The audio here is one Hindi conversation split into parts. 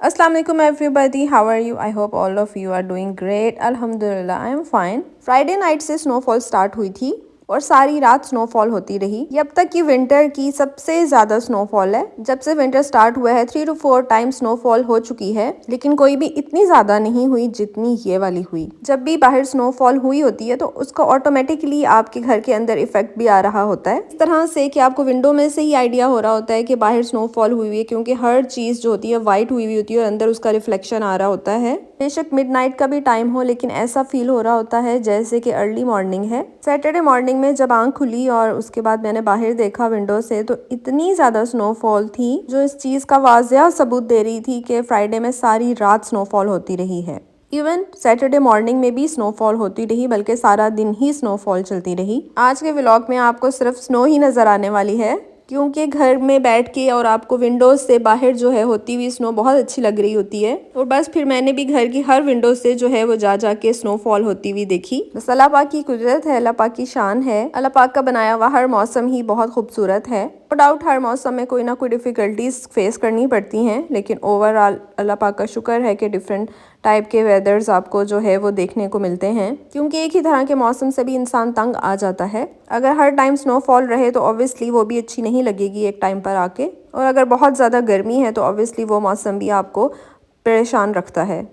Assalamu alaikum everybody, how are you? I hope all of you are doing great. Alhamdulillah, I am fine. Friday night से स्नोफॉल स्टार्ट हुई थी और सारी रात स्नोफॉल होती रही। ये अब तक की विंटर की सबसे ज्यादा स्नोफॉल है। जब से विंटर स्टार्ट हुआ है 3 to 4 टाइम स्नोफॉल हो चुकी है, लेकिन कोई भी इतनी ज्यादा नहीं हुई जितनी ये वाली हुई। जब भी बाहर स्नोफॉल हुई होती है तो उसका ऑटोमेटिकली आपके घर के अंदर इफेक्ट भी आ रहा होता है, इस तरह से कि आपको विंडो में से ही आइडिया हो रहा होता है कि बाहर स्नोफॉल हुई है, क्योंकि हर चीज जो होती है व्हाइट हुई हुई होती है और अंदर उसका रिफ्लेक्शन आ रहा होता है। बेशक मिडनाइट का भी टाइम हो, लेकिन ऐसा फील हो रहा होता है जैसे कि अर्ली मॉर्निंग है। सैटरडे मॉर्निंग में जब आंख खुली और उसके बाद मैंने बाहर देखा विंडो से, तो इतनी ज्यादा स्नोफॉल थी जो इस चीज का वाज़िया सबूत दे रही थी कि फ्राइडे में सारी रात स्नोफॉल होती रही है। इवन सैटरडे मॉर्निंग में भी स्नोफॉल होती रही, बल्कि सारा दिन ही स्नोफॉल चलती रही। आज के व्लॉग में आपको सिर्फ स्नो ही नजर आने वाली है, क्योंकि घर में बैठ के और आपको विंडोज से बाहर जो है होती हुई स्नो बहुत अच्छी लग रही होती है। और बस फिर मैंने भी घर की हर विंडो से जो है वो जा के स्नोफॉल होती हुई देखी। बस अल्लाह पाक की कुदरत है, अल्लाह पाक की शान है। अल्लाह पाक का बनाया हुआ हर मौसम ही बहुत खूबसूरत है। नो डाउट हर मौसम में कोई ना कोई डिफिकल्टीज फेस करनी पड़ती हैं, लेकिन ओवरऑल अल्लाह पाक का शुक्र है कि डिफरेंट टाइप के वेदर्स आपको जो है वो देखने को मिलते हैं, क्योंकि एक ही तरह के मौसम से भी इंसान तंग आ जाता है। अगर हर टाइम स्नोफॉल रहे तो ऑब्वियसली वो भी अच्छी नहीं लगेगी एक टाइम पर आके, और अगर बहुत ज़्यादा गर्मी है तो ऑब्वियसली वो मौसम भी आपको परेशान रखता है।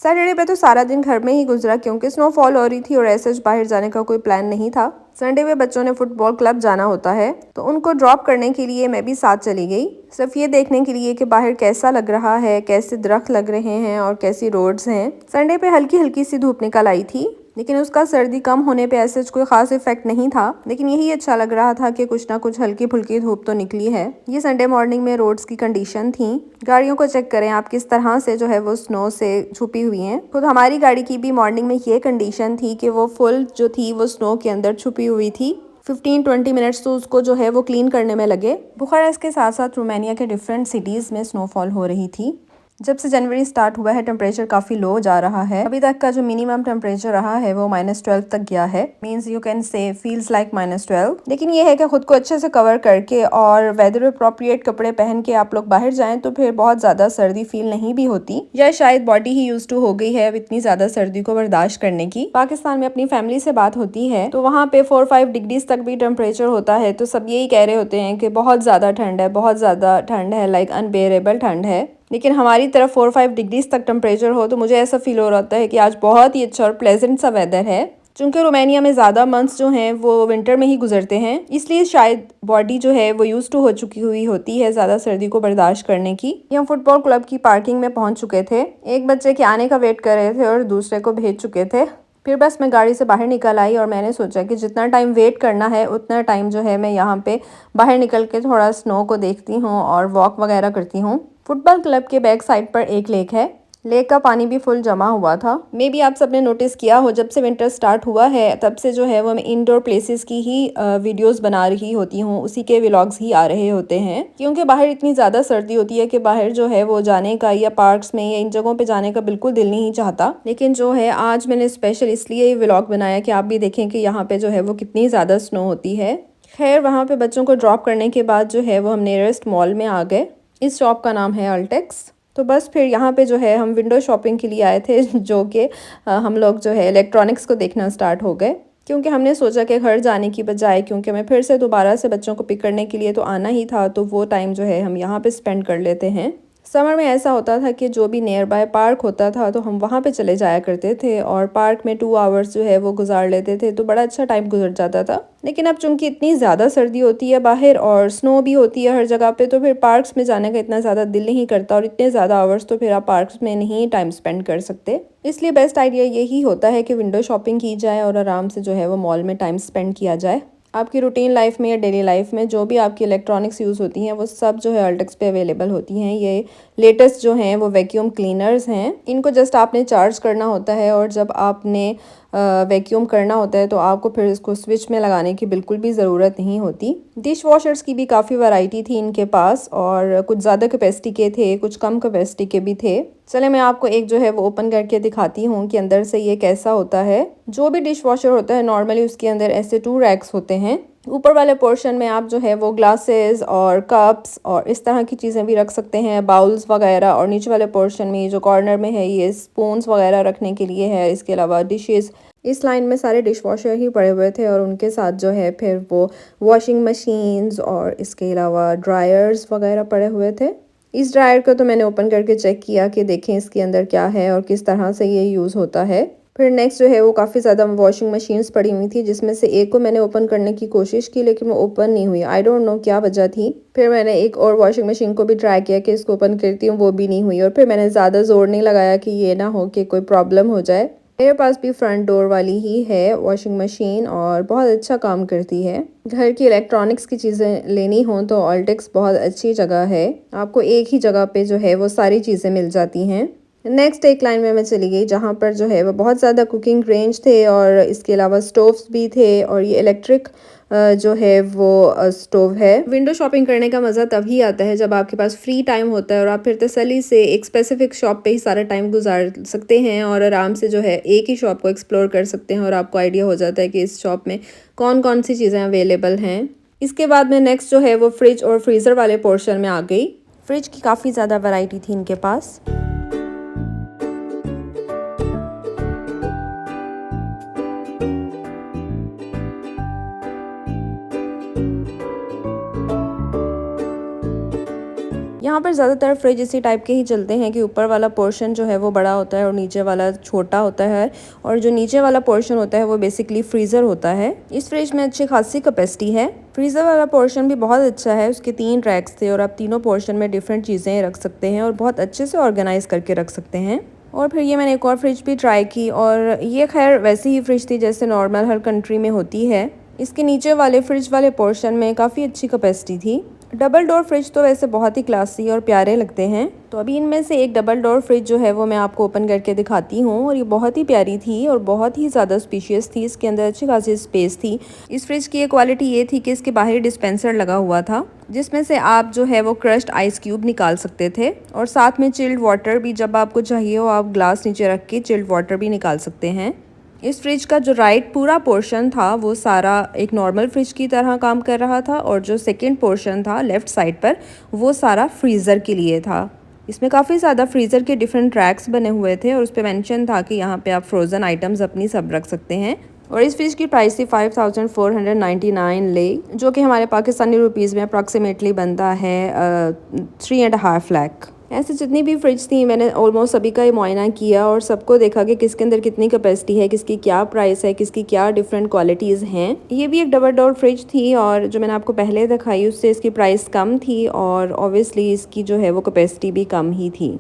सैटरडे पे तो सारा दिन घर में ही गुजरा, क्योंकि स्नोफॉल हो रही थी और ऐसे बाहर जाने का कोई प्लान नहीं था। संडे में बच्चों ने फुटबॉल क्लब जाना होता है, तो उनको ड्रॉप करने के लिए मैं भी साथ चली गई, सिर्फ ये देखने के लिए कि बाहर कैसा लग रहा है, कैसे दरख्त लग रहे हैं और कैसी रोड्स हैं। संडे पे हल्की हल्की सी धूप निकल आई थी, लेकिन उसका सर्दी कम होने पे ऐसे कोई खास इफेक्ट नहीं था। लेकिन यही अच्छा लग रहा था कि कुछ ना कुछ हल्की फुल्की धूप तो निकली है। ये संडे मॉर्निंग में रोड्स की कंडीशन थी। गाड़ियों को चेक करें आप किस तरह से जो है वो स्नो से छुपी हुई हैं। खुद हमारी गाड़ी की भी मॉर्निंग में ये कंडीशन थी कि वो फुल जो थी वो स्नो के अंदर छुपी हुई थी। 15-20 मिनट्स तो उसको जो है वो क्लीन करने में लगे। बुखारेस्ट के साथ साथ रोमानिया के डिफरेंट सिटीज़ में स्नोफॉल हो रही थी। जब से जनवरी स्टार्ट हुआ है टेम्परेचर काफ़ी लो जा रहा है। अभी तक का जो मिनिमम टेम्परेचर रहा है वो -12 तक गया है। Means you can say feels like -12। लेकिन ये है कि खुद को अच्छे से कवर करके और वेदर अप्रोप्रिएट कपड़े पहन के आप लोग बाहर जाएं तो फिर बहुत ज़्यादा सर्दी फील नहीं भी होती, या शायद बॉडी ही यूज टू हो गई है अब इतनी ज़्यादा सर्दी को बर्दाश्त करने की। पाकिस्तान में अपनी फैमिली से बात होती है तो वहाँ पे 4-5 डिग्रीज तक भी टेम्परेचर होता है, तो सब यही कह रहे होते हैं कि बहुत ज़्यादा ठंड है, बहुत ज़्यादा ठंड है, लाइक अनबेरेबल ठंड है। लेकिन हमारी तरफ 4-5 डिग्रीज तक टेम्परेचर हो तो मुझे ऐसा फील हो रहा है कि आज बहुत ही अच्छा और प्लेजेंट सा वेदर है। चूंकि रोमानिया में ज़्यादा मंथ्स जो हैं वो विंटर में ही गुजरते हैं, इसलिए शायद बॉडी जो है वो यूज टू हो चुकी हुई होती है ज़्यादा सर्दी को बर्दाश्त करने की। हम फुटबॉल क्लब की पार्किंग में पहुंच चुके थे। एक बच्चे के आने का वेट कर रहे थे और दूसरे को भेज चुके थे। फिर बस मैं गाड़ी से बाहर निकल आई और मैंने सोचा कि जितना टाइम वेट करना है उतना टाइम जो है मैं यहाँ पे बाहर निकल के थोड़ा स्नो को देखती हूँ और वॉक वगैरह करती हूँ। फुटबॉल क्लब के बैक साइड पर एक लेक है। लेक का पानी भी फुल जमा हुआ था। मे बी आप सबने नोटिस किया हो, जब से विंटर स्टार्ट हुआ है तब से जो है वो मैं इंडोर प्लेसेस की ही वीडियोस बना रही होती हूँ, उसी के व्लॉग्स ही आ रहे होते हैं, क्योंकि बाहर इतनी ज़्यादा सर्दी होती है कि बाहर जो है वो जाने का या पार्क्स में या इन जगहों पे जाने का बिल्कुल दिल नहीं चाहता। लेकिन जो है आज मैंने स्पेशल इसलिए ये व्लॉग बनाया कि आप भी देखें कि यहाँ पे जो है वो कितनी ज़्यादा स्नो होती है। खैर वहाँ पे बच्चों को ड्रॉप करने के बाद जो है वो हम नियरेस्ट मॉल में आ गए। इस शॉप का नाम है अल्टेक्स। तो बस फिर यहाँ पे जो है हम विंडो शॉपिंग के लिए आए थे, जो कि हम लोग जो है इलेक्ट्रॉनिक्स को देखना स्टार्ट हो गए, क्योंकि हमने सोचा कि घर जाने की बजाय, क्योंकि मैं फिर से दोबारा से बच्चों को पिक करने के लिए तो आना ही था, तो वो टाइम जो है हम यहाँ पे स्पेंड कर लेते हैं। समर में ऐसा होता था कि जो भी नियर बाय पार्क होता था तो हम वहाँ पे चले जाया करते थे और पार्क में 2 आवर्स जो है वो गुजार लेते थे, तो बड़ा अच्छा टाइम गुजर जाता था। लेकिन अब चूंकि इतनी ज़्यादा सर्दी होती है बाहर और स्नो भी होती है हर जगह पे, तो फिर पार्क्स में जाने का इतना ज़्यादा दिल नहीं करता और इतने ज़्यादा आवर्स तो फिर आप पार्क्स में नहीं टाइम स्पेंड कर सकते। इसलिए बेस्ट आइडिया यही होता है कि विंडो शॉपिंग की जाए और आराम से जो है वो मॉल में टाइम स्पेंड किया जाए। आपकी रूटीन लाइफ में या डेली लाइफ में जो भी आपकी इलेक्ट्रॉनिक्स यूज़ होती हैं वो सब जो है अल्टेक्स पे अवेलेबल होती हैं। ये लेटेस्ट जो हैं वो वैक्यूम क्लीनर्स हैं। इनको जस्ट आपने चार्ज करना होता है और जब आपने वैक्यूम करना होता है तो आपको फिर इसको स्विच में लगाने की बिल्कुल भी ज़रूरत नहीं होती। डिश वॉशर्स की भी काफ़ी वैरायटी थी इनके पास, और कुछ ज़्यादा कैपेसिटी के थे, कुछ कम कैपेसिटी के भी थे। चले मैं आपको एक जो है वो ओपन करके दिखाती हूँ कि अंदर से ये कैसा होता है। जो भी डिश वॉशर होता है नॉर्मली उसके अंदर ऐसे 2 रैक्स होते हैं। ऊपर वाले पोर्शन में आप जो है वो ग्लासेस और कप्स और इस तरह की चीज़ें भी रख सकते हैं, बाउल्स वगैरह, और नीचे वाले पोर्शन में जो कॉर्नर में है ये स्पून्स वगैरह रखने के लिए है। इसके अलावा डिशेस, इस लाइन में सारे डिश वॉशर ही पड़े हुए थे, और उनके साथ जो है फिर वो वॉशिंग मशीन्स और इसके अलावा ड्रायर्स वगैरह पड़े हुए थे। इस ड्रायर को तो मैंने ओपन करके चेक किया कि देखें इसके अंदर क्या है और किस तरह से ये यूज़ होता है। फिर नेक्स्ट जो है वो काफ़ी ज़्यादा वॉशिंग मशीन्स पड़ी हुई थी, जिसमें से एक को मैंने ओपन करने की कोशिश की लेकिन वो ओपन नहीं हुई। आई डोंट नो क्या वजह थी। फिर मैंने एक और वॉशिंग मशीन को भी ट्राई किया कि इसको ओपन करती हूँ, वो भी नहीं हुई। और फिर मैंने ज़्यादा ज़ोर नहीं लगाया कि ये ना हो कि कोई प्रॉब्लम हो जाए। मेरे पास भी फ्रंट डोर वाली ही है वॉशिंग मशीन और बहुत अच्छा काम करती है। घर की इलेक्ट्रॉनिक्स की चीज़ें लेनी हो तो ऑल्टेक्स बहुत अच्छी जगह है। आपको एक ही जगह पे जो है वो सारी चीज़ें मिल जाती हैं। नेक्स्ट एक लाइन में मैं चली गई जहाँ पर जो है वो बहुत ज़्यादा कुकिंग रेंज थे, और इसके अलावा स्टोव्स भी थे, और ये इलेक्ट्रिक जो है वो स्टोव है। विंडो शॉपिंग करने का मज़ा तभी आता है जब आपके पास फ्री टाइम होता है और आप फिर तसल्ली से एक स्पेसिफिक शॉप पे ही सारा टाइम गुजार सकते हैं, और आराम से जो है एक ही शॉप को एक्सप्लोर कर सकते हैं, और आपको आइडिया हो जाता है कि इस शॉप में कौन कौन सी चीज़ें अवेलेबल हैं। इसके बाद में नेक्स्ट जो है वो फ्रिज और फ्रीज़र वाले पोर्शन में आ गई। फ्रिज की काफ़ी ज़्यादा वैरायटी थी इनके पास। यहाँ पर ज़्यादातर फ्रिज इसी टाइप के ही चलते हैं कि ऊपर वाला पोर्शन जो है वो बड़ा होता है और नीचे वाला छोटा होता है, और जो नीचे वाला पोर्शन होता है वो बेसिकली फ्रीज़र होता है। इस फ्रिज में अच्छी खासी कैपेसिटी है। फ्रीज़र वाला पोर्शन भी बहुत अच्छा है। उसके 3 रैक्स थे और आप तीनों पोर्शन में डिफरेंट चीज़ें रख सकते हैं और बहुत अच्छे से ऑर्गेनाइज करके रख सकते हैं। और फिर ये मैंने एक और फ्रिज भी ट्राई की, और ये खैर वैसी ही फ्रिज थी जैसे नॉर्मल हर कंट्री में होती है। इसके नीचे वाले फ्रिज वाले पोर्शन में काफ़ी अच्छी कैपेसिटी थी। डबल डोर फ्रिज तो वैसे बहुत ही क्लासी और प्यारे लगते हैं, तो अभी इनमें से एक डबल डोर फ्रिज जो है वो मैं आपको ओपन करके दिखाती हूँ। और ये बहुत ही प्यारी थी और बहुत ही ज़्यादा स्पेशियस थी। इसके अंदर अच्छी खासी स्पेस थी। इस फ्रिज की एक क्वालिटी ये थी कि इसके बाहरी डिस्पेंसर लगा हुआ था, जिसमें से आप जो है वो क्रश्ड आइस क्यूब निकाल सकते थे, और साथ में चिल्ड वाटर भी, जब आपको चाहिए हो आप ग्लास नीचे रख के चिल्ड वाटर भी निकाल सकते हैं। इस फ्रिज का जो राइट पूरा पोर्शन था वो सारा एक नॉर्मल फ्रिज की तरह काम कर रहा था, और जो सेकंड पोर्शन था लेफ़्ट साइड पर वो सारा फ्रीज़र के लिए था। इसमें काफ़ी ज़्यादा फ्रीज़र के डिफरेंट रैक्स बने हुए थे, और उस पर मेंशन था कि यहाँ पे आप फ्रोज़न आइटम्स अपनी सब रख सकते हैं। और इस फ्रिज की प्राइस थी 5499 ले, जो कि हमारे पाकिस्तानी रुपीज़ में अप्रॉक्सीमेटली बनता है 3.5 लाख। ऐसे जितनी भी फ्रिज थी मैंने ऑलमोस्ट सभी का ही मुआयना किया और सबको देखा कि किसके अंदर कितनी कैपेसिटी है, किसकी क्या प्राइस है, किसकी क्या डिफरेंट क्वालिटीज़ हैं। ये भी एक डबल डोर फ्रिज थी, और जो मैंने आपको पहले दिखाई उससे इसकी प्राइस कम थी, और ऑब्वियसली इसकी जो है वो कैपेसिटी भी कम ही थी।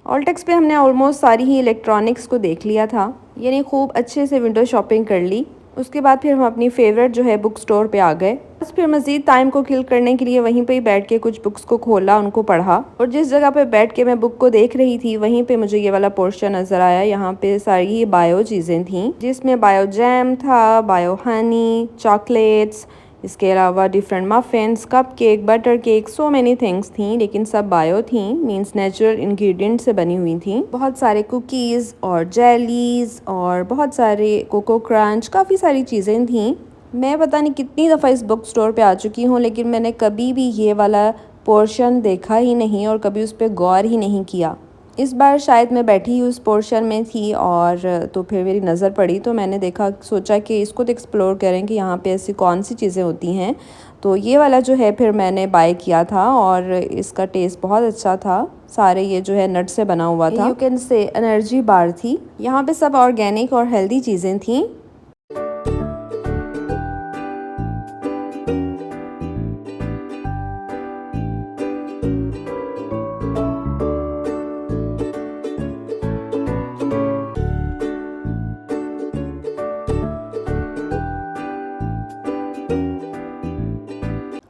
ऑल्टेक्स पे हमने ऑलमोस्ट सारी ही इलेक्ट्रॉनिक्स को देख लिया था, यानी खूब अच्छे से विंडो शॉपिंग कर ली। उसके बाद फिर हम अपनी फेवरेट जो है बुक स्टोर पे आ गए। बस फिर मज़ीद टाइम को किल करने के लिए वहीं पे ही बैठ के कुछ बुक्स को खोला, उनको पढ़ा, और जिस जगह पे बैठ के मैं बुक को देख रही थी वहीं पे मुझे ये वाला पोर्शन नज़र आया। यहाँ पे सारी बायो चीज़ें थी, जिसमें बायो जैम था, बायो हनी, चॉकलेट्स, इसके अलावा different muffins, cup cake, butter cake, so many things थी, लेकिन सब बायो थी, मींस नेचुरल इंग्रेडिएंट से बनी हुई थी। बहुत सारे कुकीज़ और जेलीज़ और बहुत सारे कोको क्रंच, काफ़ी सारी चीज़ें थी। मैं पता नहीं कितनी दफ़ा इस बुक स्टोर पे आ चुकी हूँ, लेकिन मैंने कभी भी ये वाला पोर्शन देखा ही नहीं और कभी उस पर गौर ही नहीं किया। इस बार शायद मैं बैठी ही उस पोर्शन में थी, और तो फिर मेरी नज़र पड़ी तो मैंने देखा, सोचा कि इसको तो एक्सप्लोर करें कि यहाँ पे ऐसी कौन सी चीज़ें होती हैं। तो ये वाला जो है फिर मैंने बाय किया था, और इसका टेस्ट बहुत अच्छा था। सारे ये जो है नट से बना हुआ था, you can say energy bar थी। यहाँ पे सब ऑर्गेनिक और हेल्दी चीज़ें थी।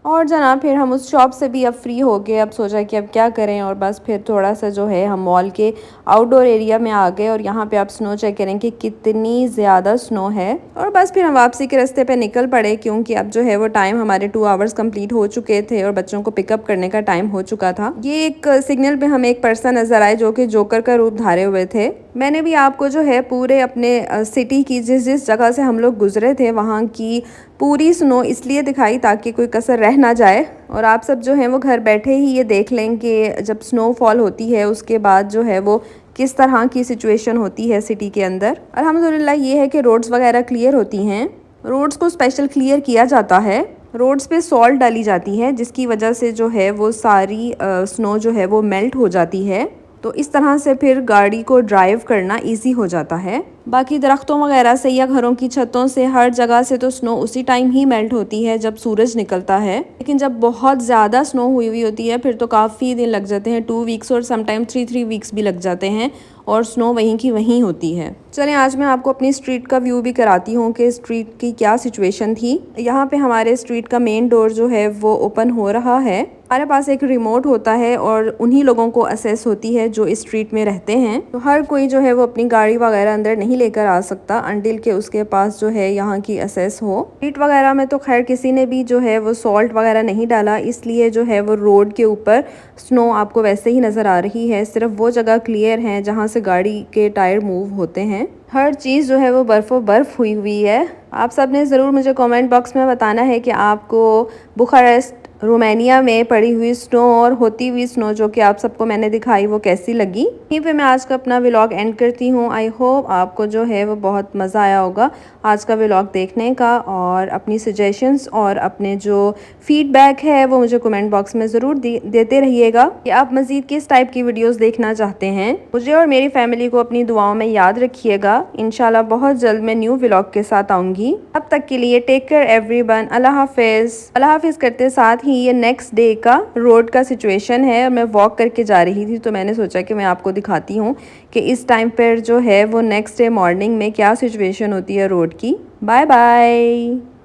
और जनाब फिर हम उस शॉप से भी अब फ्री हो गए। अब सोचा कि अब क्या करें, और बस फिर थोड़ा सा जो है हम मॉल के आउटडोर एरिया में आ गए और यहाँ पे आप स्नो चेक करें कि कितनी ज़्यादा स्नो है। और बस फिर हम वापसी के रास्ते पे निकल पड़े, क्योंकि अब जो है वो टाइम हमारे 2 आवर्स कंप्लीट हो चुके थे और बच्चों को पिकअप करने का टाइम हो चुका था। ये एक सिग्नल पे हमें एक पर्सन नजर आए जो कि जोकर का रूप धारे हुए थे। मैंने भी आपको जो है पूरे अपने सिटी की जिस जिस जगह से हम लोग गुजरे थे वहाँ की पूरी स्नो इसलिए दिखाई ताकि कोई कसर रह ना जाए, और आप सब जो हैं वो घर बैठे ही ये देख लें कि जब स्नोफॉल होती है उसके बाद जो है वो किस तरह की सिचुएशन होती है सिटी के अंदर। अल्हम्दुलिल्लाह ये है कि रोड्स वगैरह क्लियर होती हैं। रोड्स को स्पेशल क्लियर किया जाता है, रोड्स पे सॉल्ट डाली जाती है जिसकी वजह से जो है वो सारी स्नो जो है वो मेल्ट हो जाती है, तो इस तरह से फिर गाड़ी को ड्राइव करना इजी हो जाता है। बाकी दरख्तों वगैरह से या घरों की छतों से हर जगह से तो स्नो उसी टाइम ही मेल्ट होती है जब सूरज निकलता है, लेकिन जब बहुत ज़्यादा स्नो हुई हुई होती है फिर तो काफ़ी दिन लग जाते हैं, 2 वीक्स और समटाइम 3 वीक्स भी लग जाते हैं, और स्नो वहीं की वहीं होती है। चलें आज मैं आपको अपनी स्ट्रीट का व्यू भी कराती हूँ कि स्ट्रीट की क्या सिचुएशन थी। यहाँ पे हमारे स्ट्रीट का मेन डोर जो है वो ओपन हो रहा है। हमारे पास एक रिमोट होता है और उन्हीं लोगों को असेस होती है जो इस स्ट्रीट में रहते हैं, तो हर कोई जो है वो अपनी गाड़ी वगैरह अंदर नहीं लेकर आ सकता अंटिल के उसके पास जो है यहाँ की असेस हो। स्ट्रीट वगैरह में तो खैर किसी ने भी जो है वो सॉल्ट वगैरह नहीं डाला, इसलिए जो है वो रोड के ऊपर स्नो आपको वैसे ही नज़र आ रही है। सिर्फ वो जगह क्लियर है जहाँ से गाड़ी के टायर मूव होते हैं। हर चीज़ जो है वो बर्फ़ो बर्फ़ हुई हुई है। आप सब ने ज़रूर मुझे कमेंट बॉक्स में बताना है कि आपको बुखारेस्ट रोमानिया में पड़ी हुई स्नो और होती हुई स्नो जो कि आप सबको मैंने दिखाई वो कैसी लगी। यहीं पे मैं आज का अपना व्लॉग एंड करती हूँ। आई होप आपको जो है वो बहुत मज़ा आया होगा आज का व्लॉग देखने का, और अपनी सजेशंस और अपने जो फीडबैक है वो मुझे कमेंट बॉक्स में ज़रूर देते रहिएगा कि आप मज़ीद किस टाइप की वीडियोस देखना चाहते हैं। मुझे और मेरी फैमिली को अपनी दुआओं में याद रखिएगा। इंशाल्लाह बहुत जल्द मैं न्यू व्लॉग के साथ आऊँगी। अब तक के लिए टेक केयर एवरीवन। अल्लाह हाफिज़। अल्लाह हाफिज़ करते साथ ही ये नेक्स्ट डे का रोड का सिचुएशन है, और मैं वॉक करके जा रही थी तो मैंने सोचा कि मैं आपको दिखाती हूँ कि इस टाइम पर जो है वो नेक्स्ट डे मॉर्निंग में क्या सिचुएशन होती है रोड की। Bye bye.